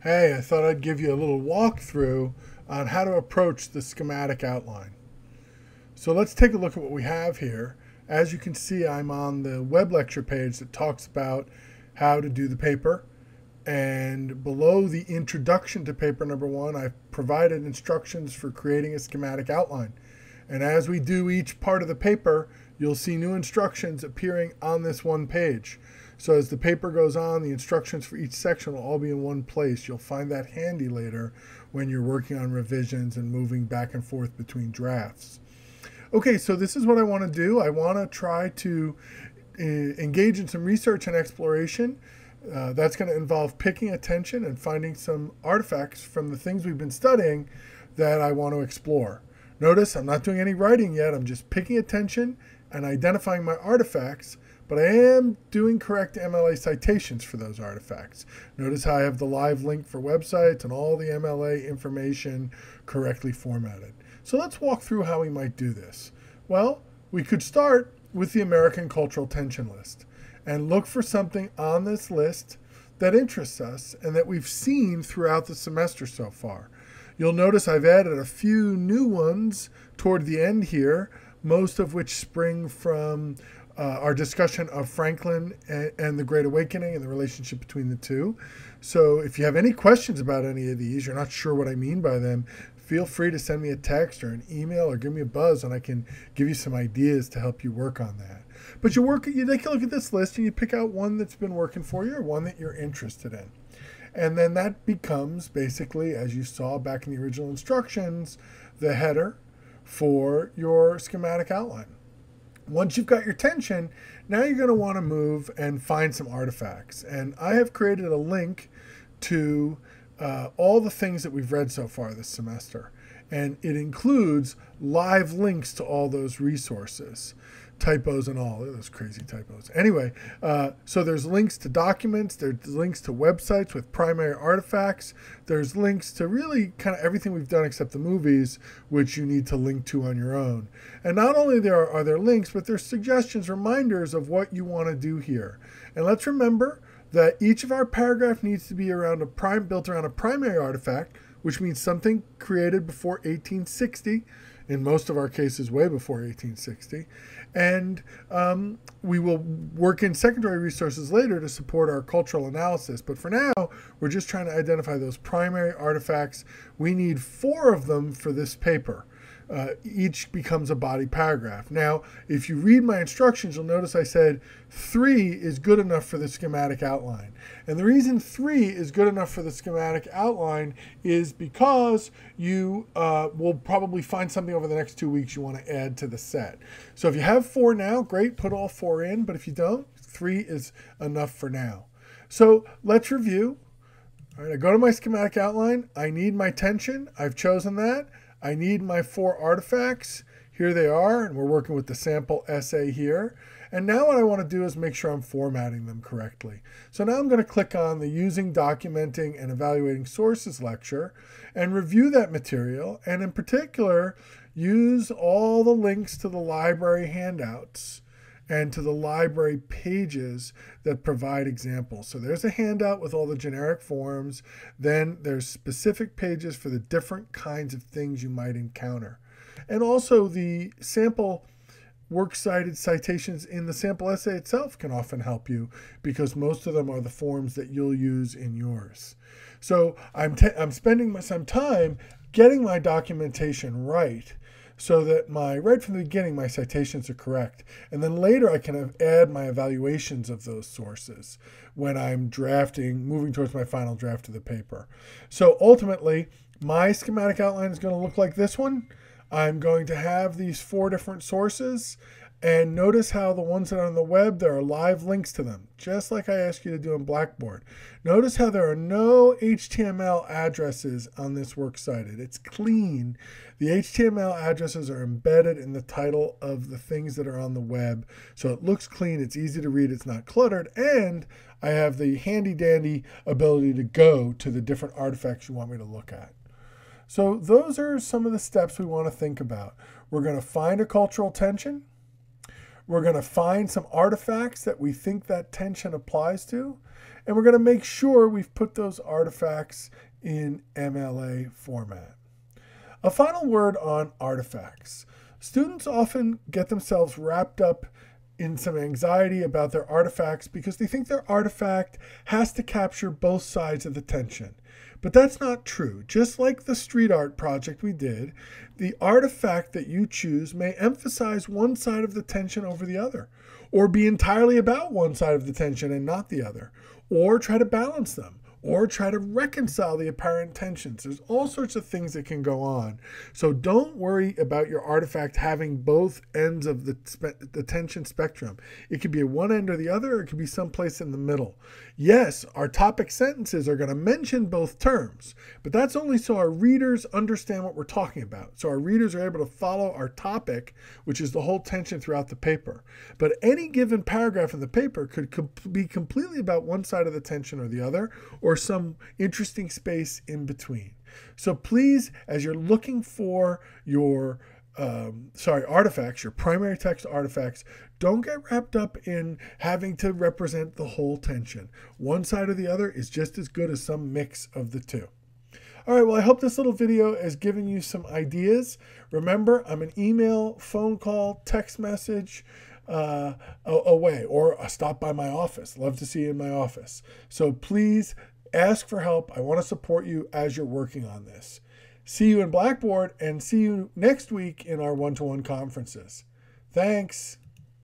Hey, I thought I'd give you a little walkthrough on how to approach the schematic outline. So let's take a look at what we have here. As you can see, I'm on the web lecture page that talks about how to do the paper. And below the introduction to paper number 1, I've provided instructions for creating a schematic outline. And as we do each part of the paper, you'll see new instructions appearing on this one page. So as the paper goes on, the instructions for each section will all be in one place. You'll find that handy later when you're working on revisions and moving back and forth between drafts. Okay, so this is what I want to do. I want to try to engage in some research and exploration. That's going to involve picking attention and finding some artifacts from the things we've been studying that I want to explore. Notice I'm not doing any writing yet. I'm just picking attention and identifying my artifacts, but I am doing correct MLA citations for those artifacts. Notice how I have the live link for websites and all the MLA information correctly formatted. So let's walk through how we might do this. Well, we could start with the American Cultural Tension List and look for something on this list that interests us and that we've seen throughout the semester so far. You'll notice I've added a few new ones toward the end here, most of which spring from our discussion of Franklin and the Great Awakening and the relationship between the two. So if you have any questions about any of these, you're not sure what I mean by them, feel free to send me a text or an email or give me a buzz and I can give you some ideas to help you work on that. But you take a look at this list and you pick out one that's been working for you or one that you're interested in. And then that becomes basically, as you saw back in the original instructions, the header for your schematic outline. Once you've got your tension, now you're going to want to move and find some artifacts. And I have created a link to all the things that we've read so far this semester. And it includes live links to all those resources. Typos and all, those crazy typos. Anyway, so there's links to documents, there's links to websites with primary artifacts, there's links to really kind of everything we've done except the movies, which you need to link to on your own. And not only are there links, but there's suggestions, reminders of what you want to do here. And let's remember that each of our paragraph needs to be built around a primary artifact, which means something created before 1860, in most of our cases way before 1860. And we will work in secondary resources later to support our cultural analysis. But for now, we're just trying to identify those primary artifacts. We need 4 of them for this paper. Each becomes a body paragraph. Now, if you read my instructions, you'll notice I said 3 is good enough for the schematic outline. And the reason 3 is good enough for the schematic outline is because you will probably find something over the next 2 weeks you want to add to the set. So if you have 4 now, great, put all 4 in. But if you don't, 3 is enough for now. So let's review. All right, I go to my schematic outline. I need my tension. I've chosen that. I need my 4 artifacts. Here they are, and we're working with the sample essay here. And now what I want to do is make sure I'm formatting them correctly. So now I'm going to click on the Using, Documenting, and Evaluating Sources lecture and review that material, and in particular, use all the links to the library handouts and to the library pages that provide examples. So there's a handout with all the generic forms. Then there's specific pages for the different kinds of things you might encounter. And also the sample works cited citations in the sample essay itself can often help you because most of them are the forms that you'll use in yours. So I'm spending some time getting my documentation right, so that right from the beginning, my citations are correct. And then later I can add my evaluations of those sources when I'm moving towards my final draft of the paper. So ultimately, my schematic outline is going to look like this one. I'm going to have these 4 different sources. And notice how the ones that are on the web, there are live links to them, just like I asked you to do in Blackboard. Notice how there are no HTML addresses on this works cited. It's clean. The HTML addresses are embedded in the title of the things that are on the web. So it looks clean, it's easy to read, it's not cluttered, and I have the handy-dandy ability to go to the different artifacts you want me to look at. So those are some of the steps we want to think about. We're going to find a cultural tension. We're going to find some artifacts that we think that tension applies to, And we're going to make sure we've put those artifacts in MLA format. A final word on artifacts. Students often get themselves wrapped up in some anxiety about their artifacts because they think their artifact has to capture both sides of the tension. But that's not true. Just like the street art project we did, the artifact that you choose may emphasize one side of the tension over the other, or be entirely about one side of the tension and not the other, or try to balance them, or try to reconcile the apparent tensions. There's all sorts of things that can go on. So don't worry about your artifact having both ends of the tension spectrum. It could be at one end or the other, or it could be someplace in the middle. Yes, our topic sentences are going to mention both terms, but that's only so our readers understand what we're talking about. So our readers are able to follow our topic, which is the whole tension throughout the paper. But any given paragraph in the paper could be completely about one side of the tension or the other, or some interesting space in between. So please, as you're looking for your artifacts, your primary text artifacts, don't get wrapped up in having to represent the whole tension. One side or the other is just as good as some mix of the two. All right, well, I hope this little video has given you some ideas. Remember, I'm an email, phone call, text message away, or stop by my office. Love to see you in my office. So please ask for help. I want to support you as you're working on this. See you in Blackboard, and see you next week in our one-to-one conferences. Thanks.